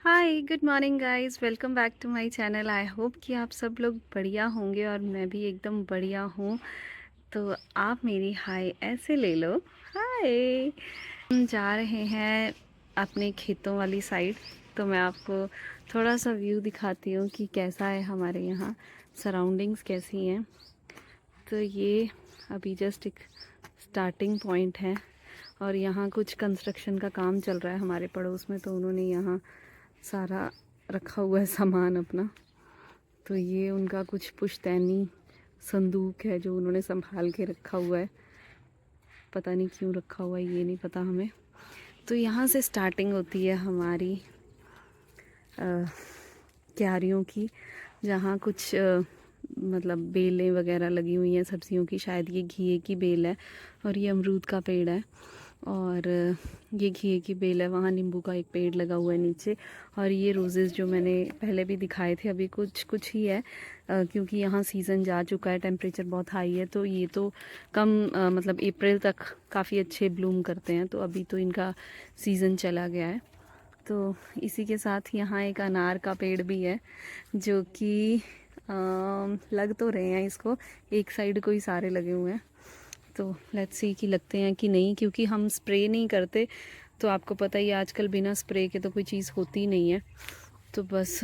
Hi good morning guys, welcome back to my channel. I hope कि आप सब लोग बढ़िया होंगे और मैं भी एकदम बढ़िया हूँ। तो आप मेरी हाय ऐसे ले लो। हाय, हम जा रहे हैं अपने खेतों वाली साइड। तो मैं आपको थोड़ा सा व्यू दिखाती हूँ कि कैसा है हमारे यहाँ, सराउंडिंग्स कैसी हैं। तो ये अभी जस्ट एक स्टार्टिंग पॉइंट है और यहाँ कुछ कंस्ट्रक्शन का काम चल रहा है हमारे पड़ोस में, तो उन्होंने यहाँ सारा रखा हुआ है सामान अपना। तो ये उनका कुछ पुश्तैनी संदूक है जो उन्होंने संभाल के रखा हुआ है। पता नहीं क्यों रखा हुआ है, ये नहीं पता हमें। तो यहाँ से स्टार्टिंग होती है हमारी क्यारियों की, जहाँ कुछ मतलब बेलें वगैरह लगी हुई हैं सब्जियों की। शायद ये घिए की बेल है और ये अमरूद का पेड़ है और ये घिए की बेल है। वहाँ नींबू का एक पेड़ लगा हुआ है नीचे। और ये रोज़ेज़ जो मैंने पहले भी दिखाए थे, अभी कुछ कुछ ही है क्योंकि यहाँ सीज़न जा चुका है, टेम्परेचर बहुत हाई है। तो ये तो कम मतलब अप्रैल तक काफ़ी अच्छे ब्लूम करते हैं, तो अभी तो इनका सीज़न चला गया है। तो इसी के साथ यहाँ एक अनार का पेड़ भी है जो कि लग तो रहे हैं इसको, एक साइड को ही सारे लगे हुए हैं। तो लेट्स सी कि लगते हैं कि नहीं, क्योंकि हम स्प्रे नहीं करते। तो आपको पता ही आजकल बिना स्प्रे के तो कोई चीज़ होती नहीं है। तो बस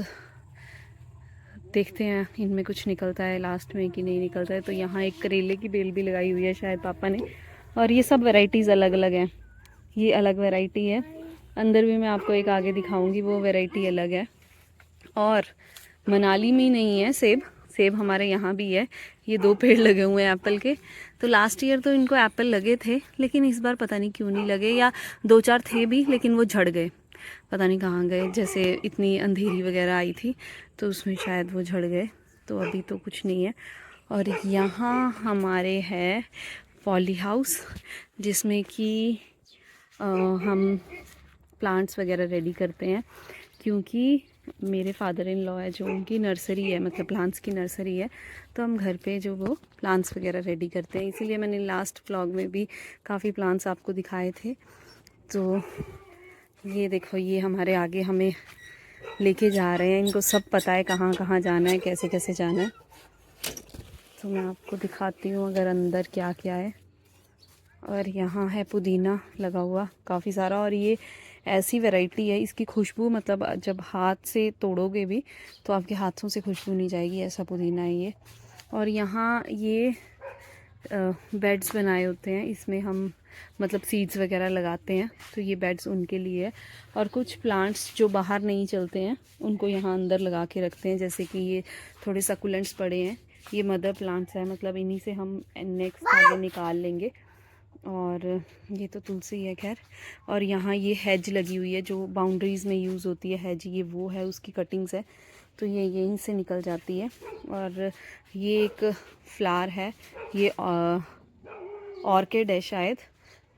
देखते हैं इनमें कुछ निकलता है लास्ट में कि नहीं निकलता है। तो यहाँ एक करेले की बेल भी लगाई हुई है शायद पापा ने। और ये सब वैरायटीज़ अलग अलग हैं, ये अलग वैरायटी है। अंदर भी मैं आपको एक आगे दिखाऊंगी, वो वैरायटी अलग है। और मनाली में ही नहीं है सेब, सेब हमारे यहाँ भी है। ये 2 पेड़ लगे हुए हैं एप्पल के। तो लास्ट ईयर तो इनको एप्पल लगे थे, लेकिन इस बार पता नहीं क्यों नहीं लगे, या 2-4 थे भी लेकिन वो झड़ गए, पता नहीं कहाँ गए। जैसे इतनी अंधेरी वगैरह आई थी तो उसमें शायद वो झड़ गए। तो अभी तो कुछ नहीं है। और यहाँ हमारे है पॉली हाउस, जिसमें कि हम प्लांट्स वगैरह रेडी करते हैं, क्योंकि मेरे फादर इन लॉ है जो, उनकी नर्सरी है, मतलब प्लांट्स की नर्सरी है। तो हम घर पे जो वो प्लांट्स वगैरह रेडी करते हैं, इसीलिए मैंने लास्ट व्लॉग में भी काफ़ी प्लांट्स आपको दिखाए थे। तो ये देखो, ये हमारे आगे हमें लेके जा रहे हैं, इनको सब पता है कहाँ कहाँ जाना है, कैसे कैसे जाना है। तो मैं आपको दिखाती हूँ अगर अंदर क्या क्या है। और यहाँ है पुदीना लगा हुआ काफ़ी सारा, और ये ऐसी वैरायटी है, इसकी खुशबू मतलब जब हाथ से तोड़ोगे भी तो आपके हाथों से खुशबू नहीं जाएगी, ऐसा पुदीना है ये। और यहाँ ये बेड्स बनाए होते हैं, इसमें हम मतलब सीड्स वगैरह लगाते हैं। तो ये बेड्स उनके लिए है। और कुछ प्लांट्स जो बाहर नहीं चलते हैं उनको यहाँ अंदर लगा के रखते हैं, जैसे कि ये थोड़े सकुलेंट्स पड़े हैं, ये मदर प्लांट्स हैं, मतलब इन्हीं से हम नेक्स्ट आगे निकाल लेंगे। और ये तो तुलसी है खैर। और यहाँ ये हेज लगी हुई है जो बाउंड्रीज़ में यूज़ होती है हेज, ये वो है, उसकी कटिंग्स है। तो ये यहीं से निकल जाती है। और ये एक फ्लावर है, ये ऑर्किड है शायद,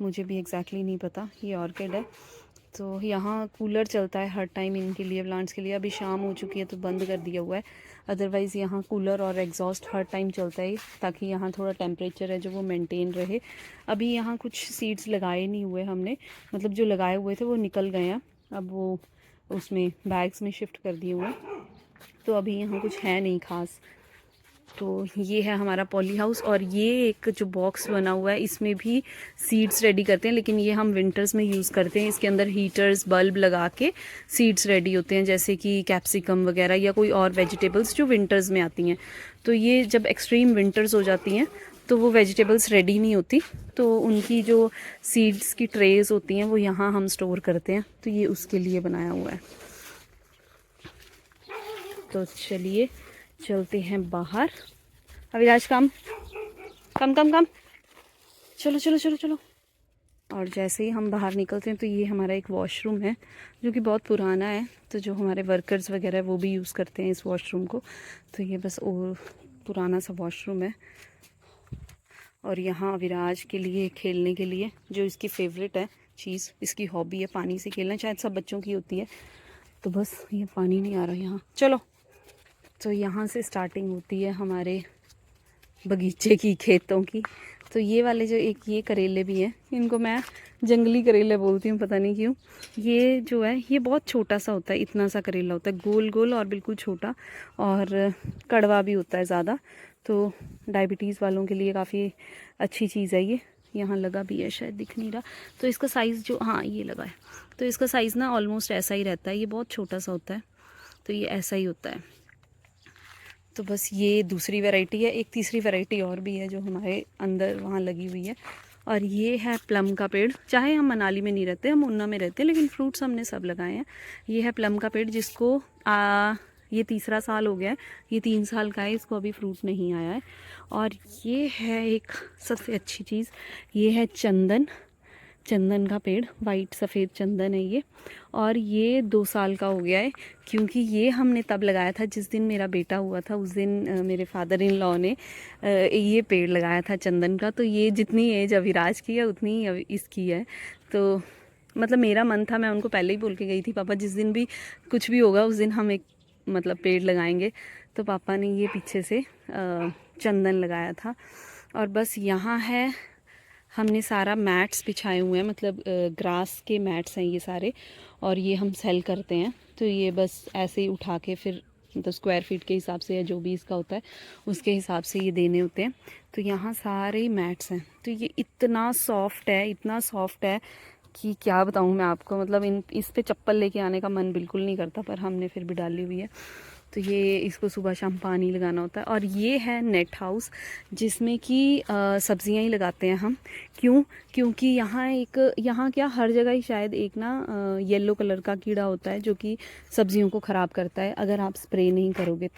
मुझे भी एग्जैक्टली नहीं पता, ये ऑर्किड है। तो यहाँ कूलर चलता है हर टाइम इनके लिए, प्लांट्स के लिए। अभी शाम हो चुकी है तो बंद कर दिया हुआ है, अदरवाइज़ यहाँ कूलर और एग्जॉस्ट हर टाइम चलता है, ताकि यहाँ थोड़ा टेम्परेचर है जो वो मेंटेन रहे। अभी यहाँ कुछ सीड्स लगाए नहीं हुए हमने, मतलब जो लगाए हुए थे वो निकल गए हैं, अब वो उसमें बैग्स में शिफ्ट कर दिए हुए हैं। तो अभी यहाँ कुछ है नहीं खास। तो ये है हमारा पॉली हाउस। और ये एक जो बॉक्स बना हुआ है इसमें भी सीड्स रेडी करते हैं, लेकिन ये हम विंटर्स में यूज़ करते हैं। इसके अंदर हीटर्स बल्ब लगा के सीड्स रेडी होते हैं, जैसे कि कैप्सिकम वगैरह या कोई और वेजिटेबल्स जो विंटर्स में आती हैं। तो ये जब एक्सट्रीम विंटर्स हो जाती हैं तो वो वेजिटेबल्स रेडी नहीं होती, तो उनकी जो सीड्स की ट्रेज होती हैं वो यहाँ हम स्टोर करते हैं। तो ये उसके लिए बनाया हुआ है। तो चलिए चलते हैं बाहर। अविराज कम कम कम कम, चलो चलो चलो चलो। और जैसे ही हम बाहर निकलते हैं तो ये हमारा एक वॉशरूम है जो कि बहुत पुराना है। तो जो हमारे वर्कर्स वगैरह वो भी यूज़ करते हैं इस वॉशरूम को। तो ये बस और पुराना सा वॉशरूम है। और यहाँ अविराज के लिए खेलने के लिए, जो इसकी फेवरेट है चीज़, इसकी हॉबी है पानी से खेलना, शायद सब बच्चों की होती है। तो बस ये पानी नहीं आ रहा यहाँ, चलो। तो यहाँ से स्टार्टिंग होती है हमारे बगीचे की, खेतों की। तो ये वाले जो एक ये करेले भी हैं, इनको मैं जंगली करेला बोलती हूँ, पता नहीं क्यों। ये जो है ये बहुत छोटा सा होता है, इतना सा करेला होता है, गोल गोल और बिल्कुल छोटा, और कड़वा भी होता है ज़्यादा। तो डायबिटीज़ वालों के लिए काफ़ी अच्छी चीज़ है ये। यहाँ लगा भी है, शायद दिख नहीं रहा। तो इसका साइज़ जो, हाँ ये लगा है, तो इसका साइज़ ना ऑलमोस्ट ऐसा ही रहता है। ये बहुत छोटा सा होता है, तो ये ऐसा ही होता है। तो बस ये दूसरी वैरायटी है। एक तीसरी वैरायटी और भी है जो हमारे अंदर वहाँ लगी हुई है, और ये है प्लम का पेड़। चाहे हम मनाली में नहीं रहते, हम उन्ना में रहते हैं, लेकिन फ्रूट्स हमने सब लगाए हैं। ये है प्लम का पेड़, जिसको ये तीसरा साल हो गया है, ये 3 साल का है, इसको अभी फ्रूट नहीं आया है। और ये है एक सबसे अच्छी चीज़, ये है चंदन, चंदन का पेड़, वाइट सफ़ेद चंदन है ये। और ये 2 साल का हो गया है, क्योंकि ये हमने तब लगाया था जिस दिन मेरा बेटा हुआ था। उस दिन मेरे फादर इन लॉ ने ये पेड़ लगाया था चंदन का। तो ये जितनी एज अविराज की है उतनी ही इसकी है। तो मतलब मेरा मन था, मैं उनको पहले ही बोल के गई थी, पापा जिस दिन भी कुछ भी होगा उस दिन हम एक मतलब पेड़ लगाएंगे। तो पापा ने ये पीछे से चंदन लगाया था। और बस यहाँ है, हमने सारा मैट्स बिछाए हुए हैं, मतलब ग्रास के मैट्स हैं ये सारे, और ये हम सेल करते हैं। तो ये बस ऐसे ही उठा के फिर मतलब स्क्वायर फीट के हिसाब से या जो भी इसका होता है उसके हिसाब से ये देने होते हैं। तो यहाँ सारे ही मैट्स हैं। तो ये इतना सॉफ्ट है, इतना सॉफ्ट है कि क्या बताऊँ मैं आपको। मतलब इस पे चप्पल लेके आने का मन बिल्कुल नहीं करता, पर हमने फिर भी डाली हुई है। तो ये इसको सुबह शाम पानी लगाना होता है। और ये है नेट हाउस, जिसमें कि सब्जियां ही लगाते हैं हम। क्योंकि यहाँ क्या हर जगह ही शायद एक ना येलो कलर का कीड़ा होता है जो कि सब्जियों को ख़राब करता है अगर आप स्प्रे नहीं करोगे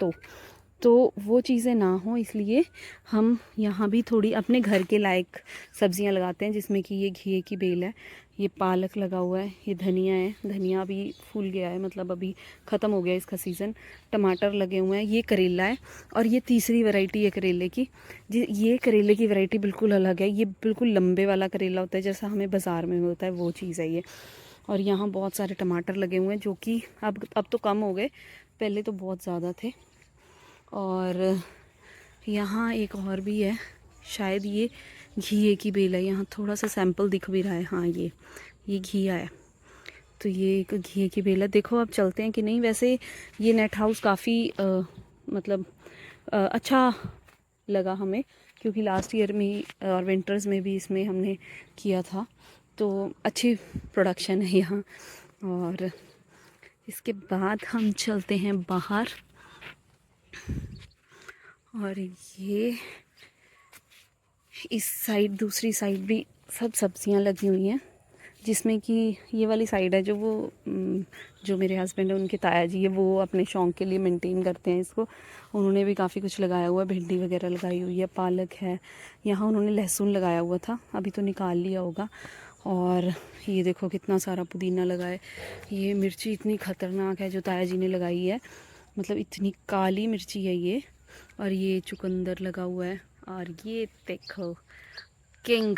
तो वो चीज़ें ना हो, इसलिए हम यहाँ भी थोड़ी अपने घर के लायक सब्जियां लगाते हैं, जिसमें कि ये घिए की बेल है, ये पालक लगा हुआ है, ये धनिया है, धनिया भी फूल गया है, मतलब अभी ख़त्म हो गया इसका सीज़न। टमाटर लगे हुए हैं, ये करेला है, और ये तीसरी वैरायटी है करेले की। ये करेले की वैरायटी बिल्कुल अलग है, ये बिल्कुल लंबे वाला करेला होता है जैसा हमें बाज़ार में होता है, वो चीज़ है ये। और यहाँ बहुत सारे टमाटर लगे हुए हैं जो कि अब तो कम हो गए, पहले तो बहुत ज़्यादा थे। और यहाँ एक और भी है, शायद ये घिए की बेल है, यहाँ थोड़ा सा सैंपल दिख भी रहा है, हाँ ये घिया है। तो ये एक घिए की बेल है, देखो अब चलते हैं कि नहीं। वैसे ये नेट हाउस काफ़ी मतलब अच्छा लगा हमें, क्योंकि लास्ट ईयर में और विंटर्स में भी इसमें हमने किया था, तो अच्छी प्रोडक्शन है यहाँ। और इसके बाद हम चलते हैं बाहर, और ये इस साइड दूसरी साइड भी सब सब्जियां लगी हुई हैं, जिसमें कि ये वाली साइड है जो मेरे हस्बैंड है उनके ताया जी है, वो अपने शौक़ के लिए मेंटेन करते हैं इसको। उन्होंने भी काफ़ी कुछ लगाया हुआ है, भिंडी वगैरह लगाई हुई है, पालक है, यहाँ उन्होंने लहसुन लगाया हुआ था, अभी तो निकाल लिया होगा। और ये देखो कितना सारा पुदीना लगा है। ये मिर्ची इतनी ख़तरनाक है जो ताया जी ने लगाई है, मतलब इतनी काली मिर्ची है ये। और ये चुकंदर लगा हुआ है, और ये देखो किंग,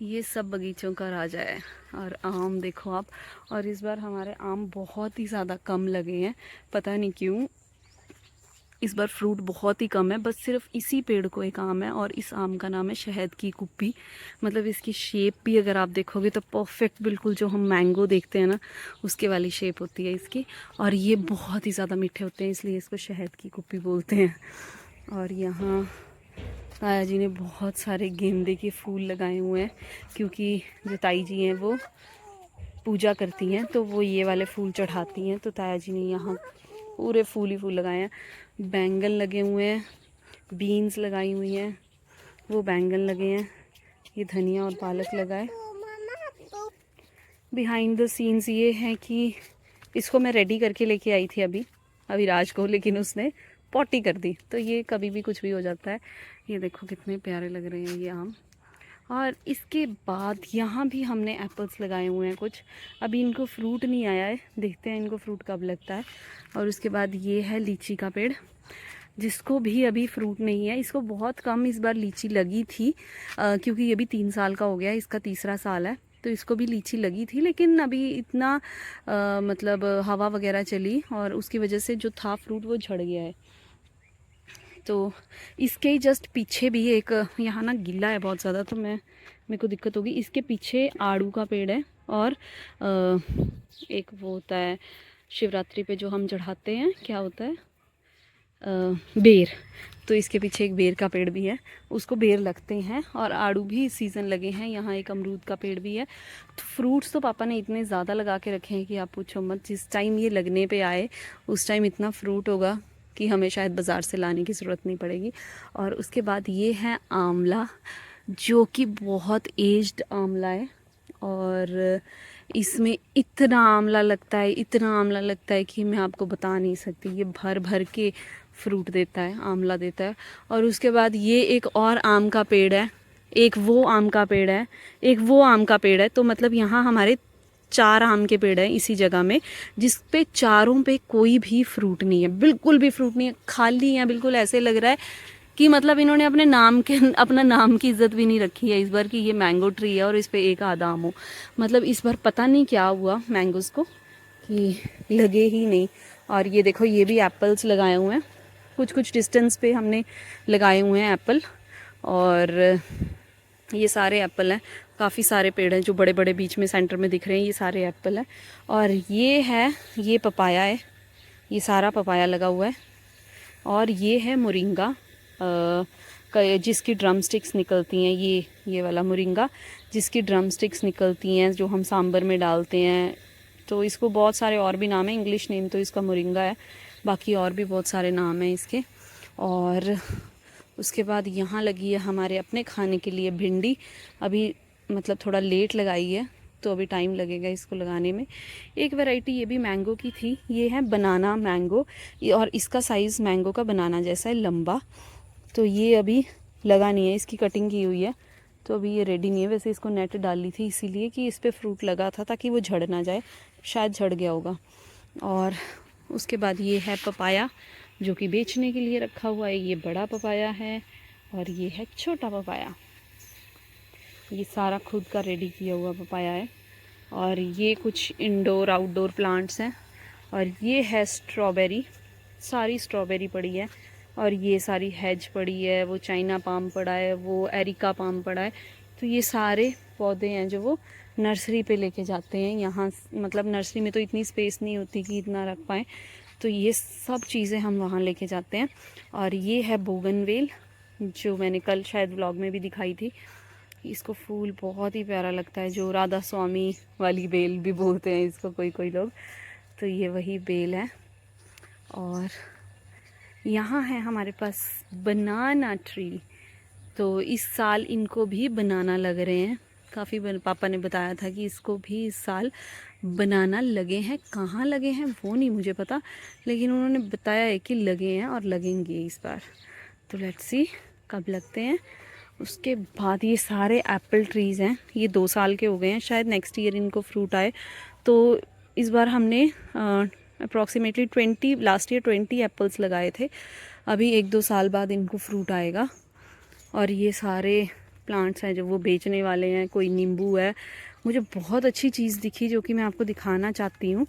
ये सब बगीचों का राजा है। और आम देखो आप, और इस बार हमारे आम बहुत ही ज़्यादा कम लगे हैं, पता नहीं क्यों। इस बार फ्रूट बहुत ही कम है, बस सिर्फ इसी पेड़ को एक आम है, और इस आम का नाम है शहद की कुप्पी। मतलब इसकी शेप भी अगर आप देखोगे तो परफेक्ट, बिल्कुल जो हम मैंगो देखते हैं ना उसके वाली शेप होती है इसकी। और ये बहुत ही ज़्यादा मीठे होते हैं, इसलिए इसको शहद की कुप्पी बोलते हैं। और यहाँ ताया जी ने बहुत सारे गेंदे के फूल लगाए हुए हैं, क्योंकि जो ताई जी हैं वो पूजा करती हैं, तो वो ये वाले फूल चढ़ाती हैं। तो ताया जी ने यहाँ पूरे फूल ही फूल लगाए हैं। बैंगन लगे हुए हैं, बीन्स लगाई हुई हैं, वो बैंगन लगे हैं, ये धनिया और पालक लगा है। बिहाइंड द सीन्स ये है कि इसको मैं रेडी करके लेके आई थी अभी राज को, लेकिन उसने पॉटी कर दी, तो ये कभी भी कुछ भी हो जाता है। ये देखो कितने प्यारे लग रहे हैं ये आम। और इसके बाद यहाँ भी हमने एप्पल्स लगाए हुए हैं कुछ, अभी इनको फ्रूट नहीं आया है, देखते हैं इनको फ्रूट कब लगता है। और उसके बाद ये है लीची का पेड़, जिसको भी अभी फ्रूट नहीं है, इसको बहुत कम इस बार लीची लगी थी, क्योंकि ये भी 3 साल का हो गया, इसका तीसरा साल है, तो इसको भी लीची लगी थी, लेकिन अभी इतना मतलब हवा वगैरह चली और उसकी वजह से जो था फ्रूट वो झड़ गया है। तो इसके जस्ट पीछे भी एक, यहाँ ना गिल्ला है बहुत ज़्यादा तो मेरे को दिक्कत होगी। इसके पीछे आड़ू का पेड़ है और एक वो होता है शिवरात्रि पे जो हम चढ़ाते हैं, क्या होता है, बेर। तो इसके पीछे एक बेर का पेड़ भी है, उसको बेर लगते हैं और आड़ू भी इस सीज़न लगे हैं। यहाँ एक अमरूद का पेड़ भी है। तो फ्रूट्स तो पापा ने इतने ज़्यादा लगा के रखे हैं कि आप पूछो मत। जिस टाइम ये लगने पे आए उस टाइम इतना फ्रूट होगा कि हमें शायद बाज़ार से लाने की ज़रूरत नहीं पड़ेगी। और उसके बाद ये है आंवला, जो कि बहुत एज्ड आंवला है और इसमें इतना आंवला लगता है, इतना आंवला लगता है कि मैं आपको बता नहीं सकती। ये भर भर के फ्रूट देता है, आंवला देता है। और उसके बाद ये एक और आम का पेड़ है, एक वो आम का पेड़ है, एक वो आम का पेड़ है। तो मतलब यहाँ हमारे 4 आम के पेड़ हैं इसी जगह में, जिस पे चारों पे कोई भी फ्रूट नहीं है, बिल्कुल भी फ्रूट नहीं है, खाली है। बिल्कुल ऐसे लग रहा है कि मतलब इन्होंने अपना नाम की इज्जत भी नहीं रखी है इस बार कि ये मैंगो ट्री है और इस पे एक आधा आम हो। मतलब इस बार पता नहीं क्या हुआ मैंगोज को कि लगे ही नहीं। और ये देखो, ये भी एप्पल्स लगाए हुए हैं, कुछ कुछ डिस्टेंस पे हमने लगाए हुए हैं एप्पल। और ये सारे एप्पल हैं, काफ़ी सारे पेड़ हैं जो बड़े बड़े बीच में सेंटर में दिख रहे हैं, ये सारे एप्पल हैं। और ये पपाया है, ये सारा पपाया लगा हुआ है। और ये है मोरिंगा, जिसकी ड्रम स्टिक्स निकलती हैं, ये वाला मोरिंगा जिसकी ड्रम स्टिक्स निकलती हैं जो हम सांबर में डालते हैं। तो इसको बहुत सारे और भी नाम है, इंग्लिश नेम तो इसका मोरिंगा है, बाकी और भी बहुत सारे नाम हैं इसके। और उसके बाद यहाँ लगी है हमारे अपने खाने के लिए भिंडी। अभी मतलब थोड़ा लेट लगाई है तो अभी टाइम लगेगा इसको लगाने में। एक वैरायटी ये भी मैंगो की थी, ये है बनाना मैंगो, और इसका साइज़ मैंगो का बनाना जैसा है, लंबा। तो ये अभी लगा नहीं है, इसकी कटिंग की हुई है तो अभी ये रेडी नहीं है। वैसे इसको नेट डाली थी इसीलिए कि इस पर फ्रूट लगा था ताकि वो झड़ ना जाए, शायद झड़ गया होगा। और उसके बाद ये है पपाया जो कि बेचने के लिए रखा हुआ है, ये बड़ा पपाया है और ये है छोटा पपाया। ये सारा खुद का रेडी किया हुआ पपाया है। और ये कुछ इंडोर आउटडोर प्लांट्स हैं। और ये है स्ट्रॉबेरी, सारी स्ट्रॉबेरी पड़ी है। और ये सारी हेज पड़ी है, वो चाइना पाम पड़ा है, वो एरिका पाम पड़ा है। तो ये सारे पौधे हैं जो वो नर्सरी पे लेके जाते हैं। यहाँ मतलब नर्सरी में तो इतनी स्पेस नहीं होती कि इतना रख पाएँ, तो ये सब चीज़ें हम वहाँ लेके जाते हैं। और ये है बोगनवेल जो मैंने कल शायद व्लॉग में भी दिखाई थी। इसको फूल बहुत ही प्यारा लगता है, जो राधा स्वामी वाली बेल भी बोलते हैं इसको कोई लोग। तो ये वही बेल है। और यहाँ है हमारे पास बनाना ट्री। तो इस साल इनको भी बनाना लग रहे हैं काफ़ी। पापा ने बताया था कि इसको भी इस साल बनाना लगे हैं। कहाँ लगे हैं वो नहीं मुझे पता, लेकिन उन्होंने बताया है कि लगे हैं और लगेंगे इस बार। तो लेट्स सी कब लगते हैं। उसके बाद ये सारे एप्पल ट्रीज़ हैं, ये 2 साल के हो गए हैं, शायद नेक्स्ट ईयर इनको फ्रूट आए। तो इस बार हमने अप्रॉक्सीमेटली 20, लास्ट ईयर 20 एप्पल्स लगाए थे। अभी 1-2 साल बाद इनको फ्रूट आएगा। और ये सारे प्लांट्स हैं जो वो बेचने वाले हैं। कोई नींबू है, मुझे बहुत अच्छी चीज़ दिखी जो कि मैं आपको दिखाना चाहती हूँ,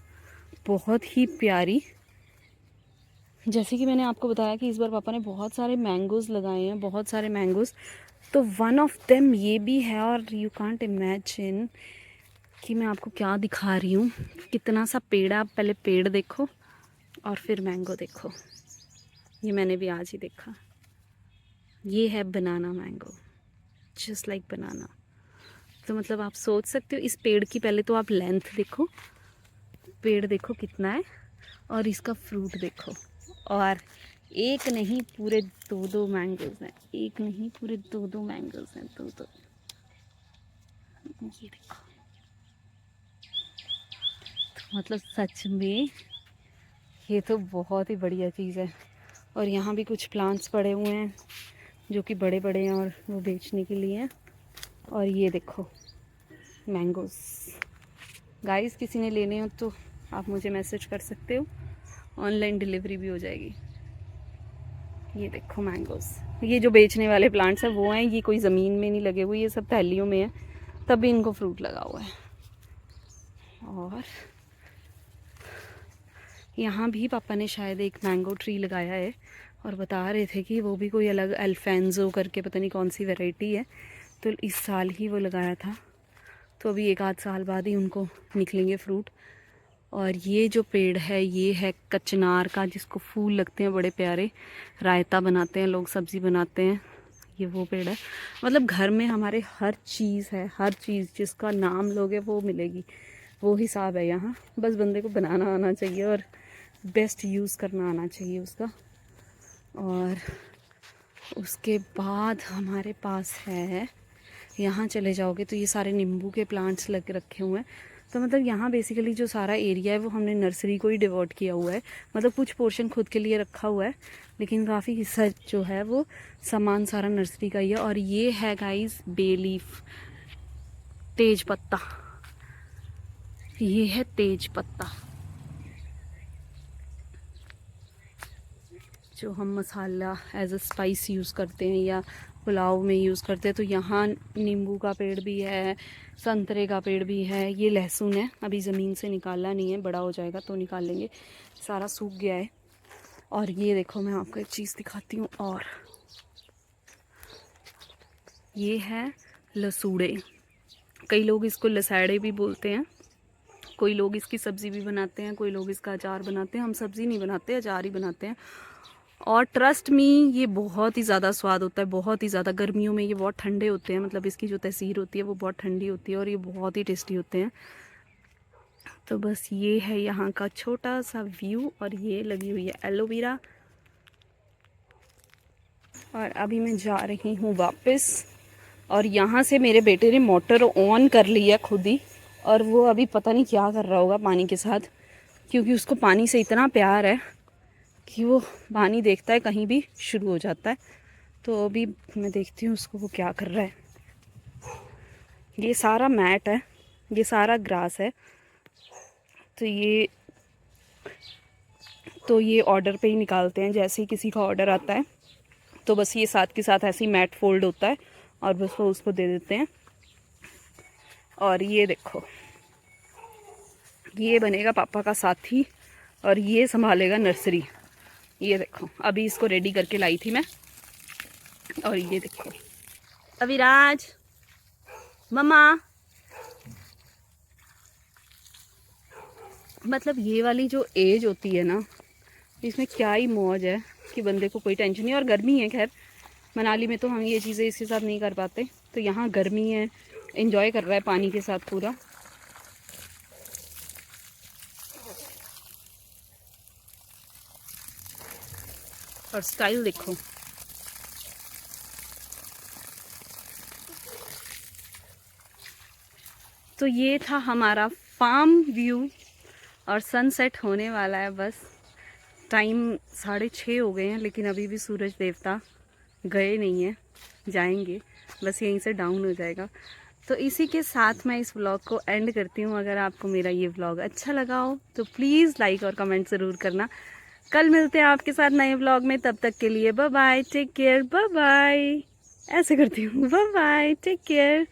बहुत ही प्यारी। जैसे कि मैंने आपको बताया कि इस बार पापा ने बहुत सारे मैंगोज़ लगाए हैं, बहुत सारे मैंगोज़। तो वन ऑफ देम ये भी है। और यू कांट इमेजिन कि मैं आपको क्या दिखा रही हूँ, कितना सा पेड़ है। आप पहले पेड़ देखो और फिर मैंगो देखो। ये मैंने भी आज ही देखा। ये है बनाना मैंगो, जस्ट लाइक बनाना। तो मतलब आप सोच सकते हो इस पेड़ की, पहले तो आप लेंथ देखो, पेड़ देखो कितना है, और इसका फ्रूट देखो। और एक नहीं पूरे 2-2 मैंगोज़ हैं, एक नहीं पूरे 2-2 मैंगोज़ हैं, 2-2। ये देखो, तो मतलब सच में ये तो बहुत ही बढ़िया चीज़ है। और यहाँ भी कुछ प्लांट्स पड़े हुए हैं जो कि बड़े बड़े हैं और वो बेचने के लिए हैं। और ये देखो मैंगोज़। गाइस, किसी ने लेने हो तो आप मुझे मैसेज कर सकते हो, ऑनलाइन डिलीवरी भी हो जाएगी। ये देखो मैंगोज़। ये जो बेचने वाले प्लांट्स हैं वो हैं, ये कोई ज़मीन में नहीं लगे हुए, ये सब थैलियों में है, तभी इनको फ्रूट लगा हुआ है। और यहाँ भी पापा ने शायद एक मैंगो ट्री लगाया है। और बता रहे थे कि वो भी कोई अलग अल्फेंजो करके पता नहीं कौन सी वैरायटी है, तो इस साल ही वो लगाया था, तो अभी 1 आध साल बाद ही उनको निकलेंगे फ्रूट। और ये जो पेड़ है ये है कचनार का, जिसको फूल लगते हैं बड़े प्यारे, रायता बनाते हैं लोग, सब्ज़ी बनाते हैं, ये वो पेड़ है। मतलब घर में हमारे हर चीज़ है, हर चीज़ जिसका नाम लोगे वो मिलेगी, वो हिसाब है यहाँ। बस बंदे को बनाना आना चाहिए और बेस्ट यूज़ करना आना चाहिए उसका। और उसके बाद हमारे पास है, यहाँ चले जाओगे तो ये सारे नींबू के प्लांट्स लग रखे हुए हैं। तो मतलब यहाँ बेसिकली जो सारा एरिया है वो हमने नर्सरी को ही डिवोट किया हुआ है। मतलब कुछ पोर्शन खुद के लिए रखा हुआ है, लेकिन काफ़ी हिस्सा जो है वो सामान सारा नर्सरी का ही है। और ये है गाइस बे लीफ, तेज पत्ता, ये है तेज पत्ता जो हम मसाला एज अ स्पाइस यूज़ करते हैं या पुलाव में यूज़ करते हैं। तो यहाँ नींबू का पेड़ भी है, संतरे का पेड़ भी है, ये लहसुन है, अभी ज़मीन से निकाला नहीं है, बड़ा हो जाएगा तो निकाल लेंगे, सारा सूख गया है। और ये देखो मैं आपको एक चीज़ दिखाती हूँ, और ये है लसूड़े, कई लोग इसको लसाड़े भी बोलते हैं, कोई लोग इसकी सब्ज़ी भी बनाते हैं, कोई लोग इसका अचार बनाते हैं। हम सब्ज़ी नहीं बनाते, अचार ही बनाते हैं। और ट्रस्ट मी ये बहुत ही ज़्यादा स्वाद होता है, बहुत ही ज़्यादा। गर्मियों में ये बहुत ठंडे होते हैं, मतलब इसकी जो तसीर होती है वो बहुत ठंडी होती है, और ये बहुत ही टेस्टी होते हैं। तो बस ये है यहाँ का छोटा सा व्यू, और ये लगी हुई है एलोवेरा। और अभी मैं जा रही हूँ वापस, और यहाँ से मेरे बेटे ने मोटर ऑन कर लिया खुद ही, और वो अभी पता नहीं क्या कर रहा होगा पानी के साथ, क्योंकि उसको पानी से इतना प्यार है कि वो पानी देखता है कहीं भी शुरू हो जाता है। तो अभी मैं देखती हूँ उसको वो क्या कर रहा है। ये सारा मैट है, ये सारा ग्रास है, तो ये ऑर्डर पे ही निकालते हैं। जैसे ही किसी का ऑर्डर आता है तो बस ये साथ के साथ ऐसे ही मैट फोल्ड होता है और बस वो उसको दे देते हैं। और ये देखो, ये बनेगा पापा का साथी और ये संभालेगा नर्सरी। ये देखो अभी इसको रेडी करके लाई थी मैं। और ये देखो अविराज, मम्मा, मतलब ये वाली जो एज होती है ना, इसमें क्या ही मौज है कि बंदे को कोई टेंशन नहीं। और गर्मी है, खैर मनाली में तो हम ये चीज़ें इसके साथ नहीं कर पाते, तो यहाँ गर्मी है, एंजॉय कर रहा है पानी के साथ पूरा। और स्टाइल देखो, तो ये था हमारा फार्म व्यू और सनसेट होने वाला है। बस टाइम 6:30 हो गए हैं, लेकिन अभी भी सूरज देवता गए नहीं हैं, जाएंगे, बस यहीं से डाउन हो जाएगा। तो इसी के साथ मैं इस व्लॉग को एंड करती हूँ। अगर आपको मेरा ये व्लॉग अच्छा लगा हो तो प्लीज़ लाइक और कमेंट ज़रूर करना। कल मिलते हैं आपके साथ नए व्लॉग में, तब तक के लिए bye bye, take care, bye bye. ऐसे करती हूँ, बाय बाय, टेक केयर।